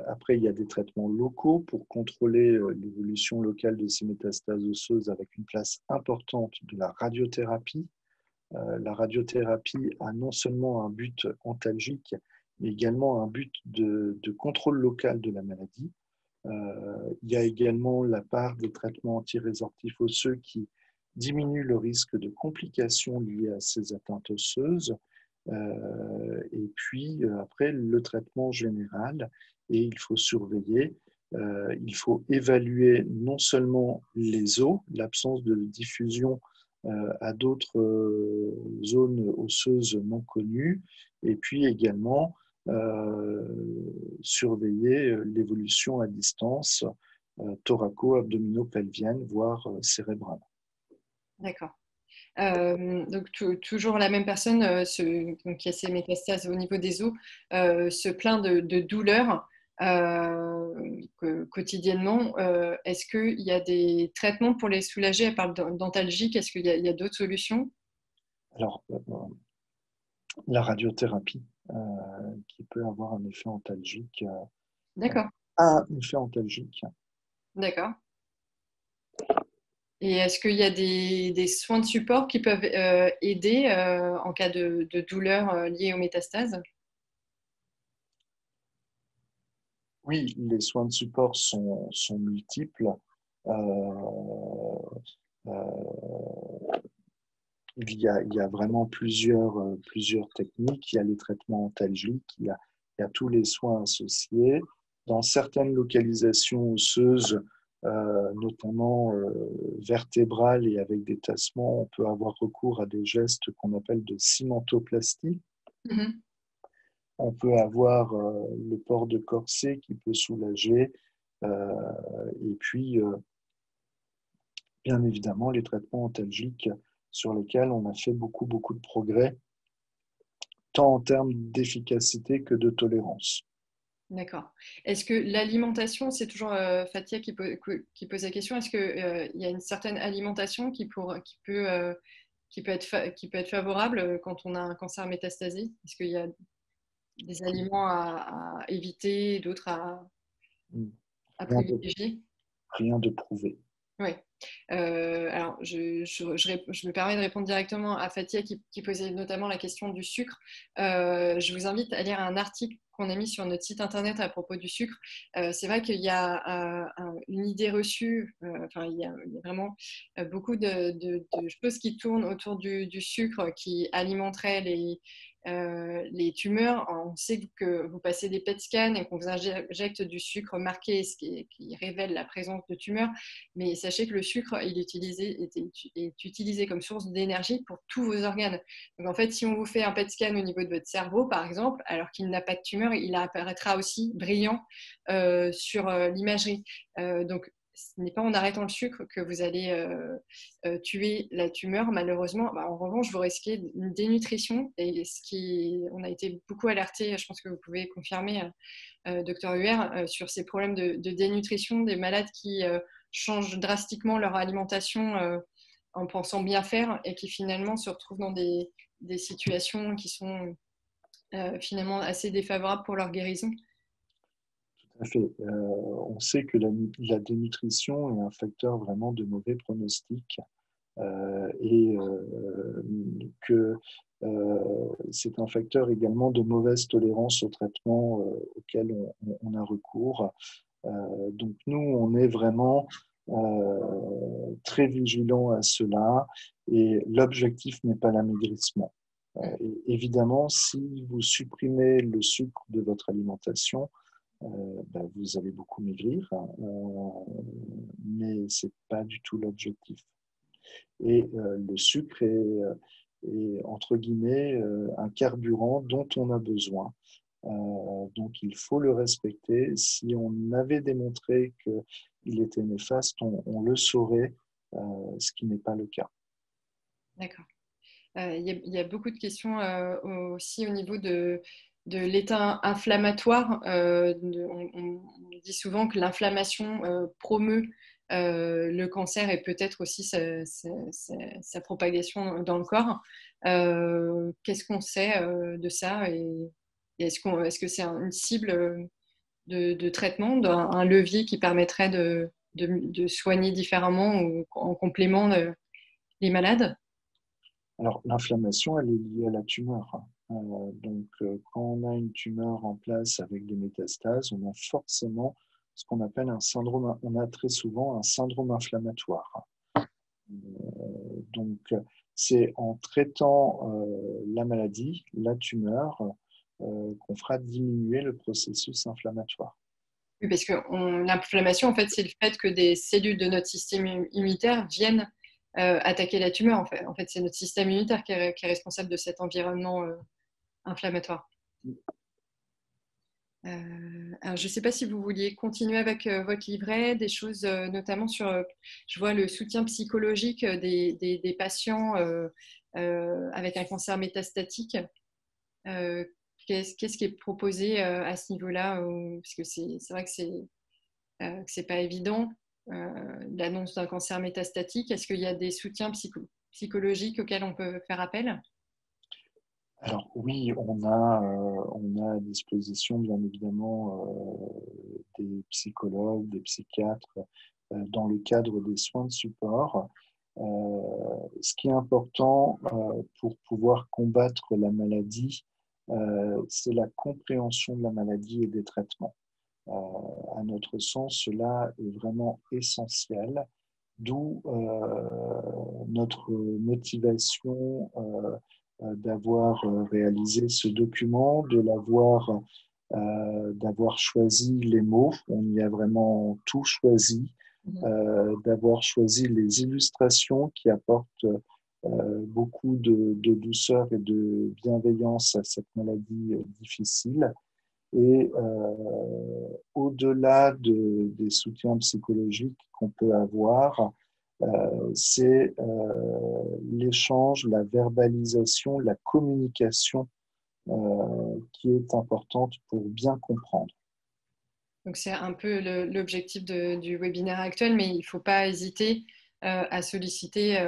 Après, il y a des traitements locaux pour contrôler l'évolution locale de ces métastases osseuses avec une place importante de la radiothérapie. La radiothérapie a non seulement un but antalgique, mais également un but de contrôle local de la maladie. Il y a également la part des traitements antirésorptifs osseux qui diminuent le risque de complications liées à ces atteintes osseuses. Et puis après, le traitement général, et il faut surveiller, il faut évaluer non seulement les os, l'absence de diffusion à d'autres zones osseuses non connues, et puis également surveiller l'évolution à distance thoraco-abdominopelvienne, voire cérébrale. D'accord. Donc toujours la même personne donc, qui a ces métastases au niveau des os se plaint de douleurs quotidiennement. Est-ce qu'il y a des traitements pour les soulager? Elle parle d'antalgique. Est-ce qu'il y a d'autres solutions? Alors, la radiothérapie qui peut avoir un effet antalgique. D'accord. Un effet antalgique. D'accord. Et est-ce qu'il y a des soins de support qui peuvent aider en cas de douleur liée aux métastases? Oui, les soins de support sont multiples. Il y a vraiment plusieurs techniques. Il y a les traitements antalgiques, il y a tous les soins associés. Dans certaines localisations osseuses, notamment vertébrales et avec des tassements, on peut avoir recours à des gestes qu'on appelle de cimentoplastie. Mm-hmm. On peut avoir le port de corset qui peut soulager. Et puis, bien évidemment, les traitements antalgiques sur lesquels on a fait beaucoup de progrès, tant en termes d'efficacité que de tolérance. D'accord. Est-ce que l'alimentation, c'est toujours Fatia qui pose la question, est-ce qu'il y a une certaine alimentation qui qui peut être favorable quand on a un cancer métastasé? Est-ce qu'il y a des aliments à éviter, d'autres à Rien de, privilégier? rien de prouvé. Oui. Alors, je me permets de répondre directement à Fatia qui posait notamment la question du sucre. Je vous invite à lire un article qu'on a mis sur notre site internet à propos du sucre. C'est vrai qu'il y a une idée reçue, enfin, il y a vraiment beaucoup de choses qui tournent autour du sucre qui alimenteraient les tumeurs. On sait que vous passez des PET scans et qu'on vous injecte du sucre marqué, qui révèle la présence de tumeurs. Mais sachez que le sucre, est utilisé comme source d'énergie pour tous vos organes. Donc en fait, si on vous fait un PET scan au niveau de votre cerveau, par exemple, alors qu'il n'a pas de tumeur, il apparaîtra aussi brillant sur l'imagerie. Donc ce n'est pas en arrêtant le sucre que vous allez tuer la tumeur, malheureusement. Bah, en revanche, vous risquez une dénutrition. Et on a été beaucoup alerté, je pense que vous pouvez confirmer, docteur Huer, sur ces problèmes de dénutrition des malades qui changent drastiquement leur alimentation en pensant bien faire et qui finalement se retrouvent dans des situations qui sont finalement assez défavorables pour leur guérison. Tout à fait. On sait que la dénutrition est un facteur vraiment de mauvais pronostic et que c'est un facteur également de mauvaise tolérance au traitement auquel on a recours. Donc nous, on est vraiment très vigilant à cela et l'objectif n'est pas l'amaigrissement. Et évidemment, si vous supprimez le sucre de votre alimentation, ben, vous allez beaucoup maigrir, mais ce n'est pas du tout l'objectif. Et le sucre est, entre guillemets, un carburant dont on a besoin. Donc il faut le respecter. Si on avait démontré qu'il était néfaste, on le saurait, ce qui n'est pas le cas. D'accord. Il y a beaucoup de questions aussi au niveau de l'état inflammatoire. On dit souvent que l'inflammation promeut le cancer et peut-être aussi sa propagation dans le corps. Qu'est-ce qu'on sait de ça et est-ce que c'est une cible de traitement, un levier qui permettrait de soigner différemment ou en complément les malades? Alors l'inflammation, elle est liée à la tumeur. Donc quand on a une tumeur en place avec des métastases, on a forcément ce qu'on appelle un syndrome, on a très souvent un syndrome inflammatoire. Donc, c'est en traitant la maladie, la tumeur, qu'on fera diminuer le processus inflammatoire. Oui, parce que l'inflammation, en fait, c'est le fait que des cellules de notre système immunitaire viennent attaquer la tumeur. En fait, c'est notre système immunitaire qui est responsable de cet environnement inflammatoire. Alors, je ne sais pas si vous vouliez continuer avec votre livret, des choses notamment sur, je vois le soutien psychologique des patients avec un cancer métastatique. Euh, qu'est-ce qui est proposé à ce niveau-là? Parce que c'est vrai que c'est pas évident, l'annonce d'un cancer métastatique. Est-ce qu'il y a des soutiens psychologiques auxquels on peut faire appel? Alors oui, on a à disposition bien évidemment des psychologues, des psychiatres dans le cadre des soins de support. Ce qui est important pour pouvoir combattre la maladie, c'est la compréhension de la maladie et des traitements. À notre sens, cela est vraiment essentiel, d'où notre motivation d'avoir réalisé ce document, d'avoir choisi les mots, on y a vraiment tout choisi, d'avoir choisi les illustrations qui apportent beaucoup de douceur et de bienveillance à cette maladie difficile. Et au-delà des soutiens psychologiques qu'on peut avoir, c'est l'échange, la verbalisation, la communication qui est importante pour bien comprendre. Donc c'est un peu l'objectif du webinaire actuel, mais il ne faut pas hésiter à solliciter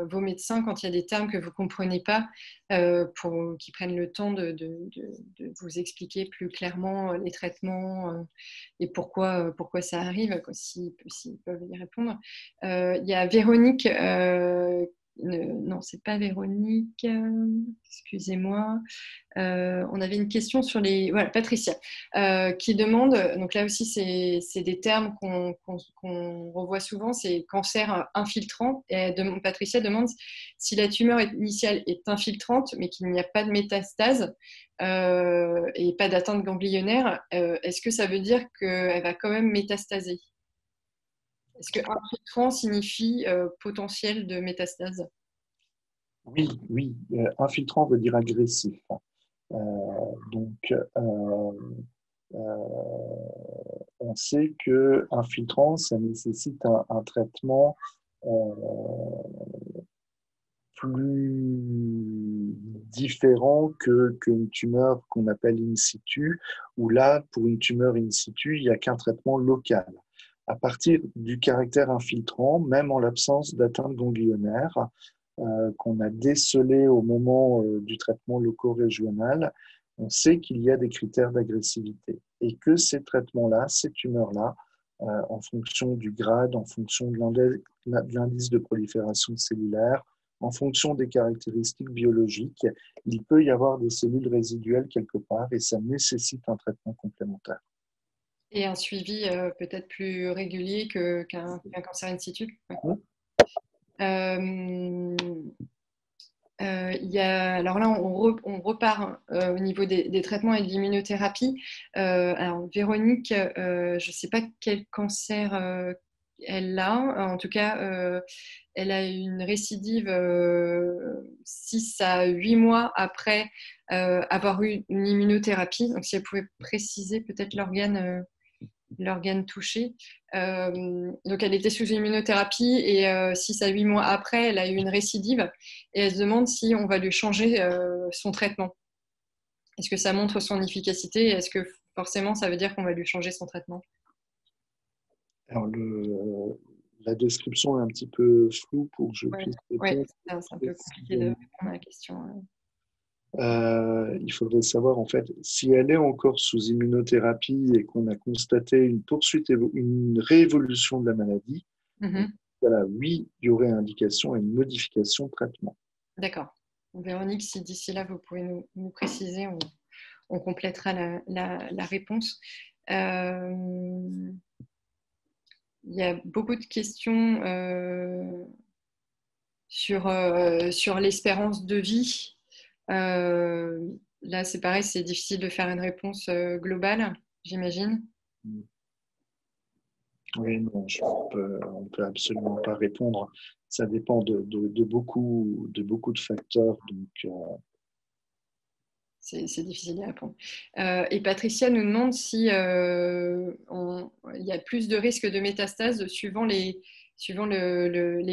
vos médecins quand il y a des termes que vous ne comprenez pas, pour qu'ils prennent le temps de vous expliquer plus clairement les traitements et pourquoi ça arrive, s'ils peuvent y répondre. Il y a Véronique, non, c'est pas Véronique, excusez-moi. On avait une question sur les... Voilà, Patricia, qui demande, donc là aussi c'est des termes qu'on revoit souvent, c'est cancer infiltrant. Et Patricia demande si la tumeur initiale est infiltrante, mais qu'il n'y a pas de métastase et pas d'atteinte ganglionnaire, est-ce que ça veut dire qu'elle va quand même métastaser? Est-ce que infiltrant signifie potentiel de métastase? Oui, oui. Infiltrant veut dire agressif. Donc, on sait que infiltrant, ça nécessite un traitement plus différent qu'une tumeur qu'on appelle in situ, où là, pour une tumeur in situ, il n'y a qu'un traitement local. À partir du caractère infiltrant, même en l'absence d'atteinte ganglionnaire, qu'on a décelé au moment du traitement loco-régional, on sait qu'il y a des critères d'agressivité et que ces traitements-là, ces tumeurs-là, en fonction du grade, en fonction de l'indice de prolifération cellulaire, en fonction des caractéristiques biologiques, il peut y avoir des cellules résiduelles quelque part et ça nécessite un traitement complémentaire. Et un suivi peut-être plus régulier qu'un cancer in situ. Ouais. Alors là, on repart au niveau des traitements et de l'immunothérapie. Alors, Véronique, je ne sais pas quel cancer elle a. En tout cas, elle a une récidive 6 à 8 mois après avoir eu une immunothérapie. Donc, si elle pouvait préciser peut-être l'organe touché. Donc, elle était sous immunothérapie et 6 à 8 mois après, elle a eu une récidive et elle se demande si on va lui changer son traitement. Est-ce que ça montre son efficacité et est-ce que forcément ça veut dire qu'on va lui changer son traitement? Alors, la description est un petit peu floue pour que je Ouais, puisse ouais, répondre. c'est un peu compliqué de répondre à la question. Il faudrait savoir en fait si elle est encore sous immunothérapie et qu'on a constaté une poursuite, une réévolution de la maladie. Voilà, oui, il y aurait indication à une modification de traitement. D'accord. Véronique, si d'ici là vous pouvez nous préciser, on complétera la réponse. Il y a beaucoup de questions sur l'espérance de vie. Là, c'est pareil, c'est difficile de faire une réponse globale, j'imagine. Oui, non, on peut absolument pas répondre. Ça dépend de beaucoup de facteurs. Donc, c'est difficile à répondre. Et Patricia nous demande si il y a plus de risques de métastase suivant les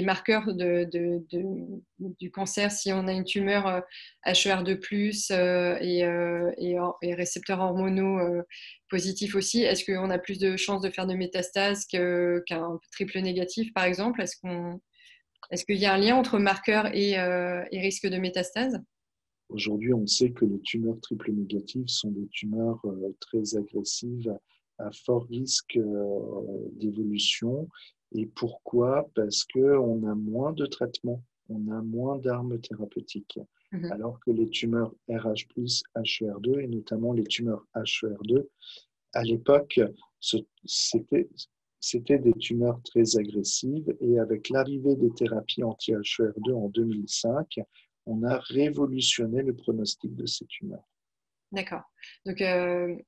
marqueurs du cancer, si on a une tumeur HER2+, et récepteurs hormonaux positifs aussi. Est-ce qu'on a plus de chances de faire de métastase qu'un triple négatif, par exemple? Est-ce qu'il y a un lien entre marqueurs et risque de métastase? aujourd'hui, on sait que les tumeurs triple négatives sont des tumeurs très agressives, à fort risque d'évolution. Et pourquoi? Parce qu'on a moins de traitements, on a moins d'armes thérapeutiques. Alors que les tumeurs RH+, HER2, et notamment les tumeurs HER2, à l'époque, c'était des tumeurs très agressives. Et avec l'arrivée des thérapies anti-HER2 en 2005, on a révolutionné le pronostic de ces tumeurs. D'accord. Donc,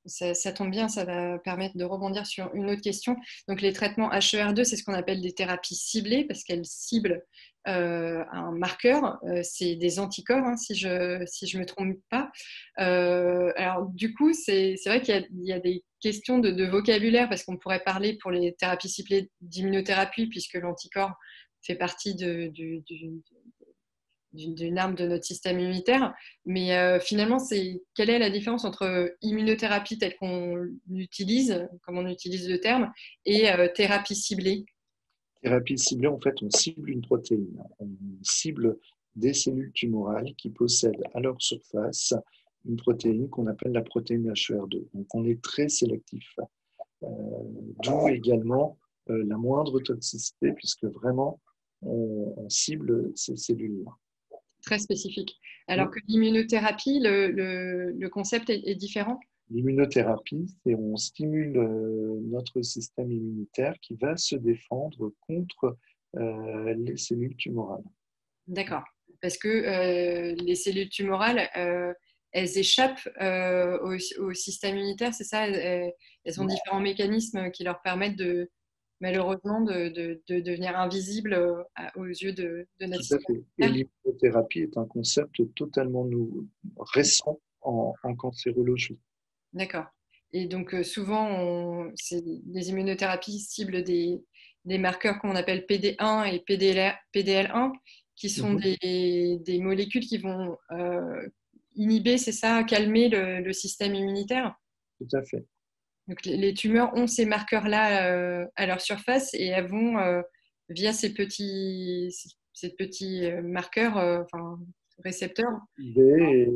ça tombe bien, ça va permettre de rebondir sur une autre question. Donc, les traitements HER2, c'est ce qu'on appelle des thérapies ciblées parce qu'elles ciblent un marqueur. C'est des anticorps, hein, si je me trompe pas. Alors, du coup, c'est vrai qu'il y a des questions de vocabulaire parce qu'on pourrait parler pour les thérapies ciblées d'immunothérapie puisque l'anticorps fait partie d'une arme de notre système immunitaire. Mais finalement, quelle est la différence entre immunothérapie telle qu'on l'utilise, comme on utilise le terme, et thérapie ciblée? Thérapie ciblée, en fait, on cible une protéine. On cible des cellules tumorales qui possèdent à leur surface une protéine qu'on appelle la protéine HER2. Donc, on est très sélectif. Euh, D'où également la moindre toxicité, puisque vraiment, on cible ces cellules-là. Très spécifique. Alors que l'immunothérapie, le concept est différent? L'immunothérapie, c'est on stimule notre système immunitaire qui va se défendre contre les cellules tumorales. D'accord. Parce que les cellules tumorales, elles échappent au système immunitaire, c'est ça? Elles ont différents mécanismes qui leur permettent malheureusement de devenir invisibles aux yeux de notre Tout à système fait. Et immunitaire. l'immunothérapie est un concept totalement récent en cancérologie. D'accord. Et donc souvent, les immunothérapies ciblent des marqueurs qu'on appelle PD1 et PDL1, qui sont Mhm. des molécules qui vont inhiber, c'est ça, calmer le système immunitaire. Tout à fait. Donc les tumeurs ont ces marqueurs-là à leur surface et elles vont, via ces petits marqueurs, enfin récepteurs. Et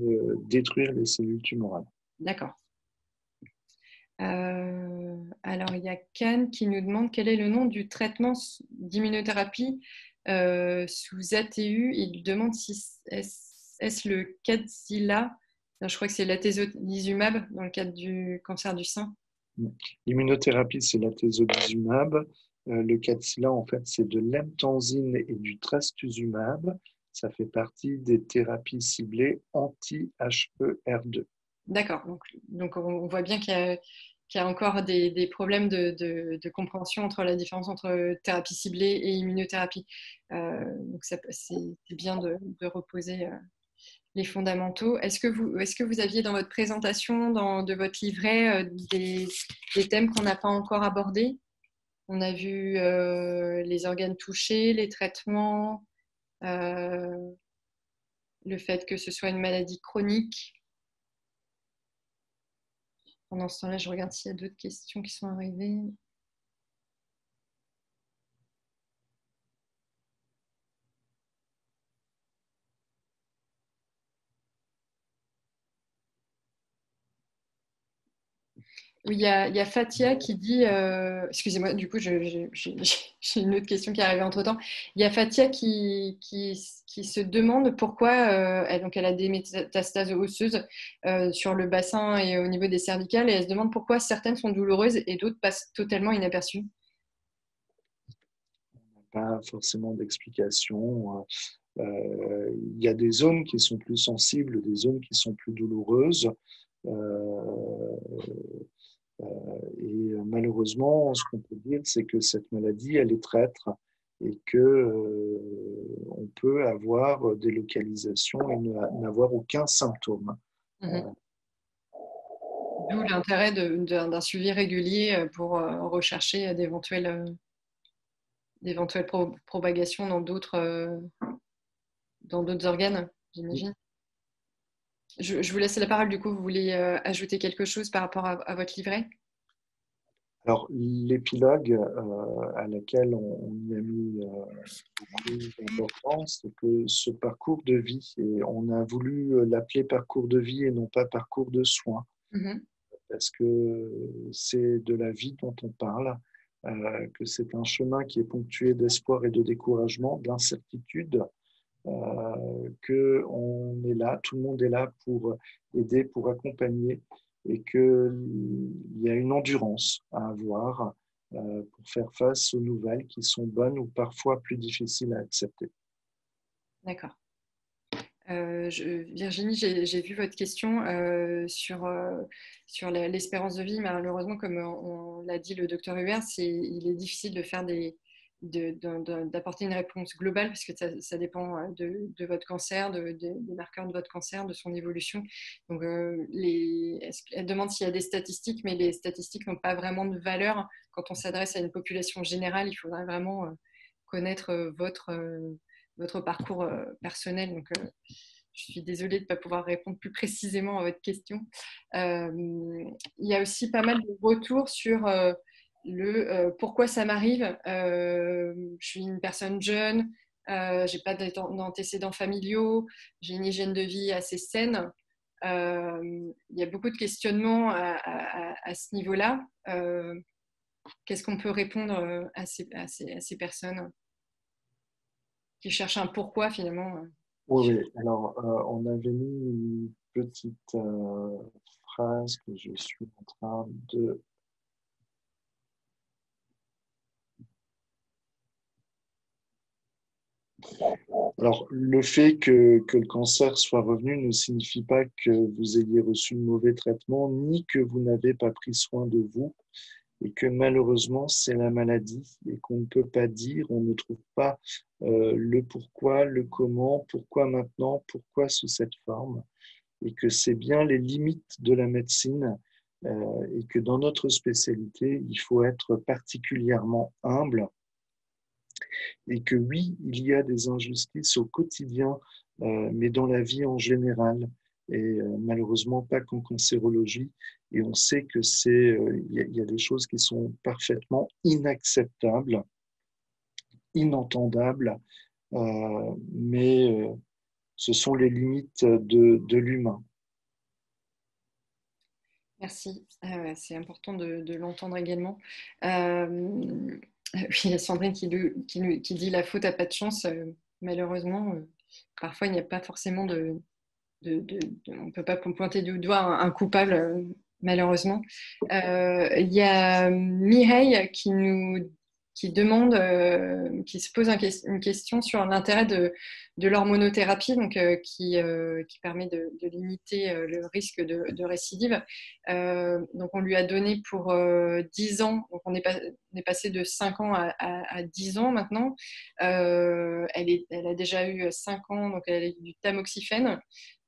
détruire les cellules tumorales. D'accord. Alors, il y a Can qui nous demande quel est le nom du traitement d'immunothérapie sous ATU. Il demande si est-ce le Kadcyla. Non, je crois que c'est l'atezolizumab dans le cadre du cancer du sein. L'immunothérapie, c'est l'atezolizumab. Le Kadcyla, en fait, c'est de l'emtansine et du trastuzumab. Ça fait partie des thérapies ciblées anti-HER2. D'accord. Donc on voit bien qu'il y a encore des problèmes de compréhension entre la différence entre thérapie ciblée et immunothérapie. Donc c'est bien de reposer les fondamentaux. Est-ce que vous aviez dans votre présentation, de votre livret, des thèmes qu'on n'a pas encore abordés? On a vu les organes touchés, les traitements, euh, le fait que ce soit une maladie chronique. Pendant ce temps-là, je regarde s'il y a d'autres questions qui sont arrivées. Oui, il y a Fatia qui dit, excusez-moi, du coup, j'ai une autre question qui est arrivée entre-temps. Il y a Fatia qui se demande pourquoi, donc elle a des métastases osseuses sur le bassin et au niveau des cervicales, et elle se demande pourquoi certaines sont douloureuses et d'autres passent totalement inaperçues. Pas forcément d'explication. Il y a des zones qui sont plus sensibles, des zones qui sont plus douloureuses. Euh, et malheureusement, ce qu'on peut dire, c'est que cette maladie, elle est traître et que on peut avoir des localisations et n'avoir aucun symptôme. Mhm. D'où l'intérêt d'un suivi régulier pour rechercher d'éventuelles propagations dans d'autres organes, j'imagine. Je vous laisse la parole, du coup, vous voulez ajouter quelque chose par rapport à votre livret? Alors, l'épilogue à laquelle on y a mis beaucoup d'importance, c'est que ce parcours de vie, et on a voulu l'appeler parcours de vie et non pas parcours de soins, Mhm. parce que c'est de la vie dont on parle, que c'est un chemin qui est ponctué d'espoir et de découragement, d'incertitude, que on est là, tout le monde est là pour aider, pour accompagner, et qu'il y a une endurance à avoir pour faire face aux nouvelles qui sont bonnes ou parfois plus difficiles à accepter. D'accord. Virginie, j'ai vu votre question sur l'espérance de vie. Malheureusement, comme on l'a dit le docteur Hubert, il est difficile de faire d'apporter une réponse globale parce que ça dépend de votre cancer, des marqueurs de votre cancer, de son évolution. Donc, elle demande s'il y a des statistiques, mais les statistiques n'ont pas vraiment de valeur. Quand on s'adresse à une population générale, il faudrait vraiment connaître votre parcours personnel. Donc, je suis désolée de ne pas pouvoir répondre plus précisément à votre question. Il y a aussi pas mal de retours sur pourquoi ça m'arrive. Je suis une personne jeune, j'ai pas d'antécédents familiaux, j'ai une hygiène de vie assez saine. Il y a beaucoup de questionnements à ce niveau-là. Qu'est-ce qu'on peut répondre à ces personnes qui cherchent un pourquoi finalement? Oui, oui. Alors, on avait mis une petite phrase que je suis en train de... Alors, le fait que le cancer soit revenu ne signifie pas que vous ayez reçu de mauvais traitement, ni que vous n'avez pas pris soin de vous, et que malheureusement, c'est la maladie et qu'on ne peut pas dire, on ne trouve pas le pourquoi, le comment, pourquoi maintenant, pourquoi sous cette forme, et que c'est bien les limites de la médecine et que dans notre spécialité, il faut être particulièrement humble et que oui, il y a des injustices au quotidien, mais dans la vie en général, et malheureusement pas qu'en cancérologie. Et on sait que il y a des choses qui sont parfaitement inacceptables, inentendables, mais ce sont les limites de l'humain. Merci, c'est important de l'entendre également. Euh, oui, il y a Sandrine qui dit la faute n'a pas de chance. Malheureusement, parfois il n'y a pas forcément on ne peut pas pointer du doigt un coupable, malheureusement. Il y a Mireille qui demande, qui se pose une question sur l'intérêt de l'hormonothérapie, donc, qui permet de limiter le risque de récidive. Donc on lui a donné pour 10 ans, donc on est passé de 5 ans à 10 ans maintenant. Elle a déjà eu 5 ans, donc elle a eu du tamoxifène.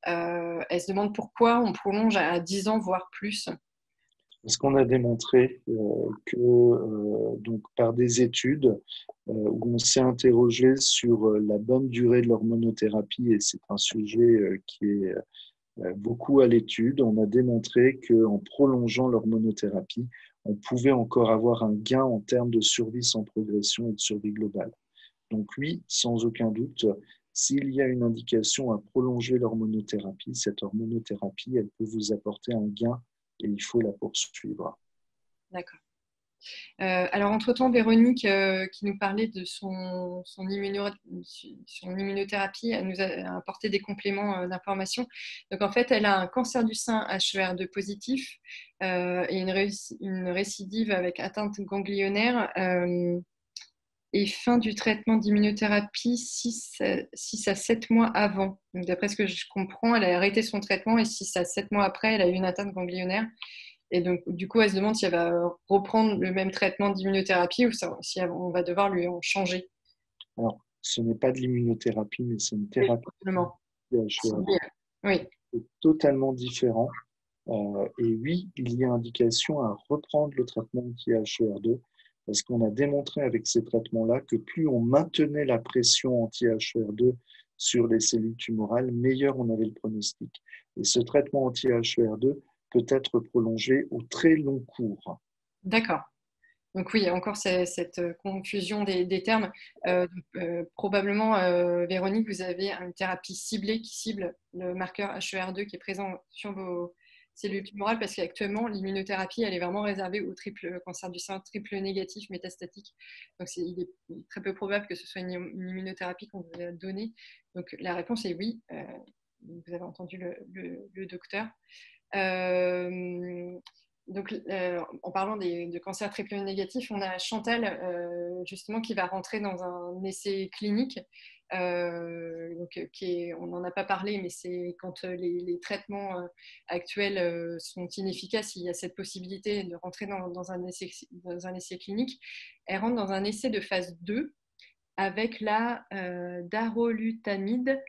Elle se demande pourquoi on prolonge à 10 ans, voire plus. Parce qu'on a démontré que donc par des études où on s'est interrogé sur la bonne durée de l'hormonothérapie, et c'est un sujet qui est beaucoup à l'étude, on a démontré qu'en prolongeant l'hormonothérapie, on pouvait encore avoir un gain en termes de survie sans progression et de survie globale. Donc oui, sans aucun doute, s'il y a une indication à prolonger l'hormonothérapie, cette hormonothérapie, elle peut vous apporter un gain et il faut la poursuivre. D'accord. Alors, entre-temps, Véronique, qui nous parlait de son immunothérapie, elle nous a apporté des compléments d'information. Donc, en fait, elle a un cancer du sein HER2 positif et une récidive avec atteinte ganglionnaire. Et fin du traitement d'immunothérapie 6 à 7 mois avant. Donc, d'après ce que je comprends, elle a arrêté son traitement et 6 à 7 mois après, elle a eu une atteinte ganglionnaire. Et donc, du coup, elle se demande si elle va reprendre le même traitement d'immunothérapie ou si on va devoir lui en changer. Alors, ce n'est pas de l'immunothérapie, mais c'est une Oui, thérapie probablement. HER2. Oui, C'est totalement différent. Et oui, il y a indication à reprendre le traitement anti-HER2 parce qu'on a démontré avec ces traitements-là que plus on maintenait la pression anti-HER2 sur les cellules tumorales, meilleur on avait le pronostic. Et ce traitement anti-HER2 peut être prolongé au très long cours. d'accord. Donc oui, il y a encore cette confusion des termes. Probablement, Véronique, vous avez une thérapie ciblée qui cible le marqueur HER2 qui est présent sur vos cellules tumorales parce qu'actuellement, l'immunothérapie, elle est vraiment réservée au triple cancer du sein, triple négatif métastatique. Donc il est très peu probable que ce soit une immunothérapie qu'on vous a donnée. Donc la réponse est oui. Vous avez entendu le docteur. Euh, donc, en parlant de cancer triple négatif, on a Chantal justement qui va rentrer dans un essai clinique. On n'en a pas parlé, mais c'est quand les traitements actuels sont inefficaces, il y a cette possibilité de rentrer dans un essai clinique. Elle rentre dans un essai de phase 2 avec la darolutamide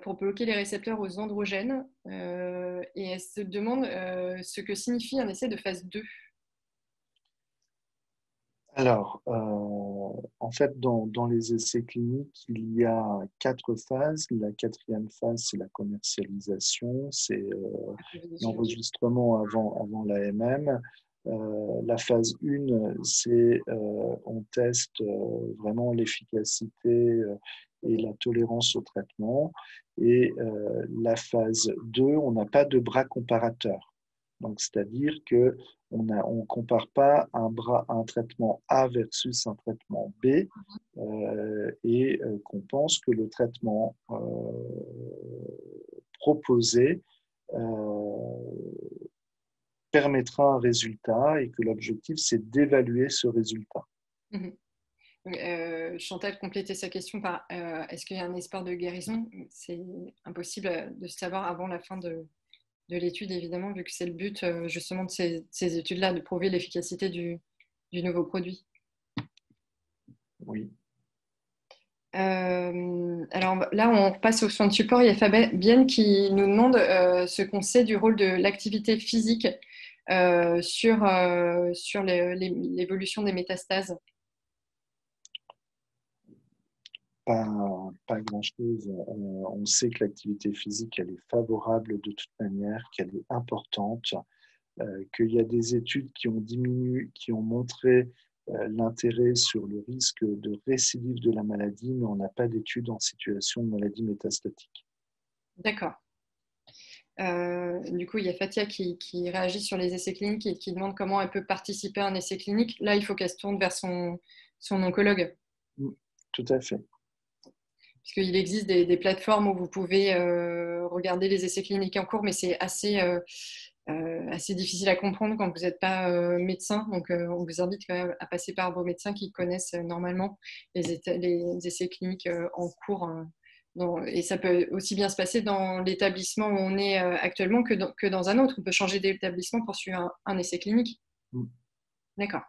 pour bloquer les récepteurs aux androgènes et elle se demande ce que signifie un essai de phase 2. Alors, en fait, dans les essais cliniques, il y a 4 phases. La quatrième phase, c'est la commercialisation, c'est l'enregistrement avant l'AMM. La phase 1, c'est on teste vraiment l'efficacité et la tolérance au traitement. Et la phase 2, on n'a pas de bras comparateur. Donc, c'est-à-dire que on ne compare pas un traitement A versus un traitement B et qu'on pense que le traitement proposé permettra un résultat et que l'objectif, c'est d'évaluer ce résultat. Mmh. Chantal complétait sa question par est-ce qu'il y a un espoir de guérison? C'est impossible de savoir avant la fin de l'étude, évidemment, vu que c'est le but justement de ces études-là, de prouver l'efficacité du nouveau produit. Oui. Alors là, on repasse aux soins de support. Il y a Fabienne qui nous demande ce qu'on sait du rôle de l'activité physique sur l'évolution des métastases. Pas grand-chose. On sait que l'activité physique, elle est favorable de toute manière, qu'elle est importante, qu'il y a des études qui ont montré l'intérêt sur le risque de récidive de la maladie, mais on n'a pas d'études en situation de maladie métastatique. D'accord. Du coup, il y a Fatia qui réagit sur les essais cliniques et qui demande comment elle peut participer à un essai clinique. Là, il faut qu'elle se tourne vers son oncologue. Tout à fait. Parce qu'il existe des plateformes où vous pouvez regarder les essais cliniques en cours, mais c'est assez difficile à comprendre quand vous n'êtes pas médecin. Donc, on vous invite quand même à passer par vos médecins qui connaissent normalement les essais cliniques en cours. Et ça peut aussi bien se passer dans l'établissement où on est actuellement que dans un autre. On peut changer d'établissement pour suivre un essai clinique. D'accord.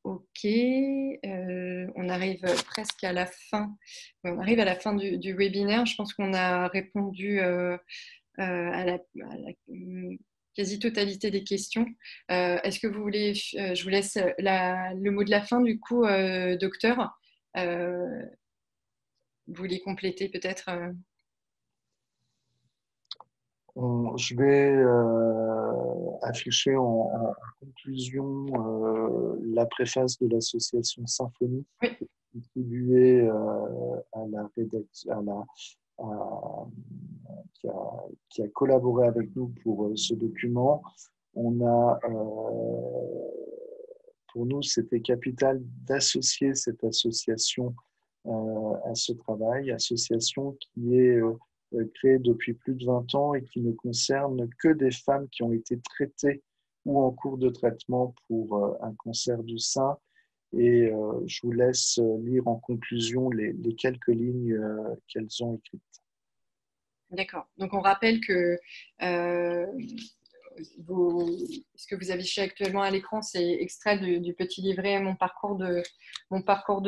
Ok, on arrive presque à la fin. On arrive à la fin du webinaire. Je pense qu'on a répondu à la quasi-totalité des questions. Est-ce que vous voulez, je vous laisse le mot de la fin du coup, docteur. Vous voulez compléter peut-être Je vais afficher en conclusion la préface de l'association Symphonie, Oui. contribuée à la rédaction, qui a collaboré avec nous pour ce document. On a, pour nous, c'était capital d'associer cette association à ce travail, association qui est créée depuis plus de 20 ans et qui ne concerne que des femmes qui ont été traitées ou en cours de traitement pour un cancer du sein. Et je vous laisse lire en conclusion les quelques lignes qu'elles ont écrites. D'accord. Donc on rappelle que ce que vous affichez actuellement à l'écran, c'est extrait du petit livret Mon parcours de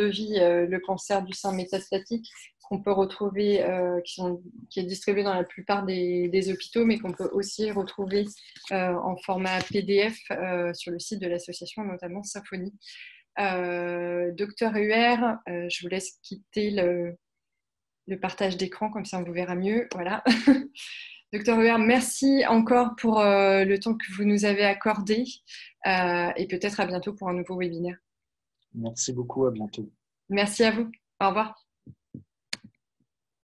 vie, le cancer du sein métastatique, qu'on peut retrouver, qui est distribué dans la plupart des hôpitaux, mais qu'on peut aussi retrouver en format PDF sur le site de l'association, notamment Symphonie. Docteur Huer, je vous laisse quitter le partage d'écran, comme ça on vous verra mieux. Voilà. Docteur Huer, merci encore pour le temps que vous nous avez accordé et peut-être à bientôt pour un nouveau webinaire. Merci beaucoup, à bientôt. Merci à vous. Au revoir.